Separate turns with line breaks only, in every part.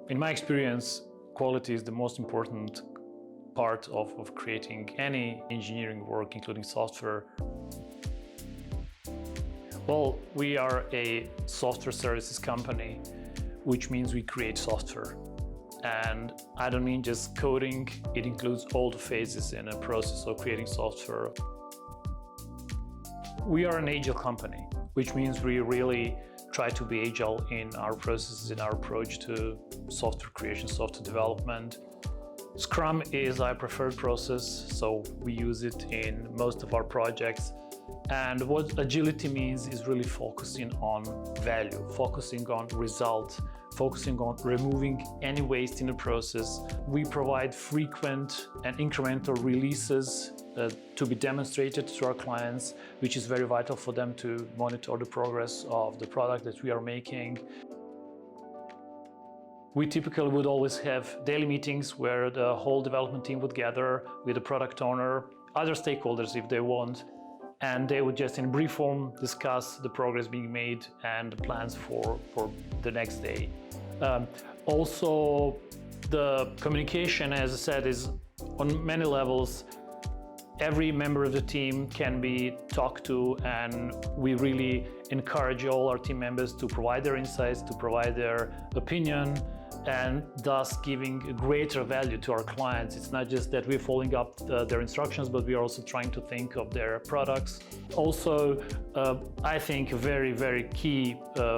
In my experience, quality is the most important part of creating any engineering work, including software. Well, we are a software services company, which means we create software. And I don't mean just coding, it includes all the phases in a process of creating software. We are an agile company, which means we really try to be agile in our processes, in our approach to software creation, software development. Scrum is our preferred process, so we use it in most of our projects. And what agility means is really focusing on value, focusing on result, focusing on removing any waste in the process. We provide frequent and incremental releases to be demonstrated to our clients, which is very vital for them to monitor the progress of the product that we are making. We typically would always have daily meetings where the whole development team would gather with the product owner, other stakeholders if they want, and they would just in brief form discuss the progress being made and the plans for the next day. Also, the communication, as I said, is on many levels. Every member of the team can be talked to, and we really encourage all our team members to provide their insights, to provide their opinion, and thus giving greater value to our clients. It's not just that we're following up their instructions, but we are also trying to think of their products. Also, I think a very, very key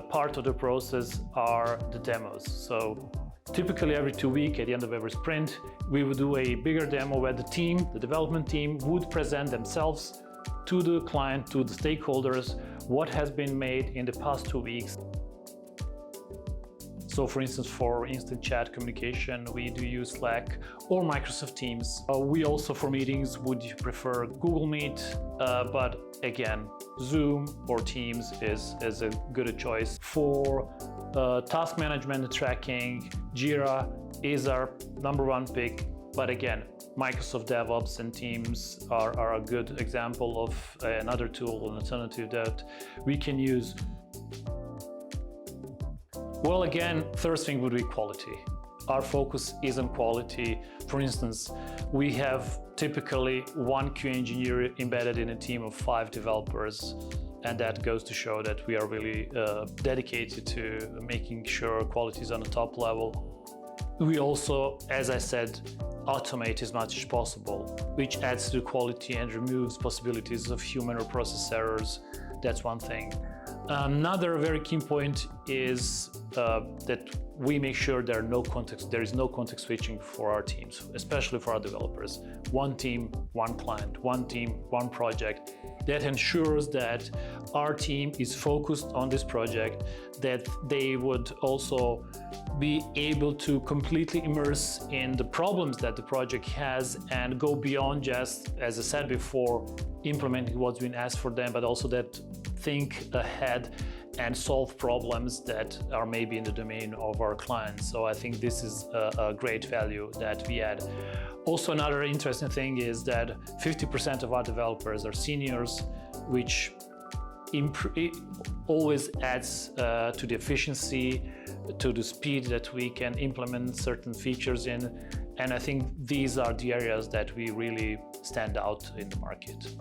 part of the process are the demos. So typically every 2 weeks, at the end of every sprint, we would do a bigger demo where the team, the development team, would present themselves to the client, to the stakeholders, what has been made in the past 2 weeks. So for instance, for instant chat communication, we do use Slack or Microsoft Teams. We also, for meetings, would prefer Google Meet, but again, Zoom or Teams is a good choice. For task management and tracking, Jira is our #1 pick, but again, Microsoft DevOps and Teams are a good example of another tool, an alternative that we can use. Well, again, first thing would be quality. Our focus is on quality. For instance, we have typically one QA engineer embedded in a team of 5 developers, and that goes to show that we are really dedicated to making sure quality is on the top level. We also, as I said, automate as much as possible, which adds to quality and removes possibilities of human or process errors. That's one thing. Another very key point is that we make sure there is no context switching for our teams, especially for our developers. One team, one client, one team, one project. That ensures that our team is focused on this project, that they would also be able to completely immerse in the problems that the project has and go beyond just, as I said before, implementing what's been asked for them, but also that think ahead and solve problems that are maybe in the domain of our clients. So I think this is a great value that we add. Also, another interesting thing is that 50% of our developers are seniors, which always adds to the efficiency, to the speed that we can implement certain features in. And I think these are the areas that we really stand out in the market.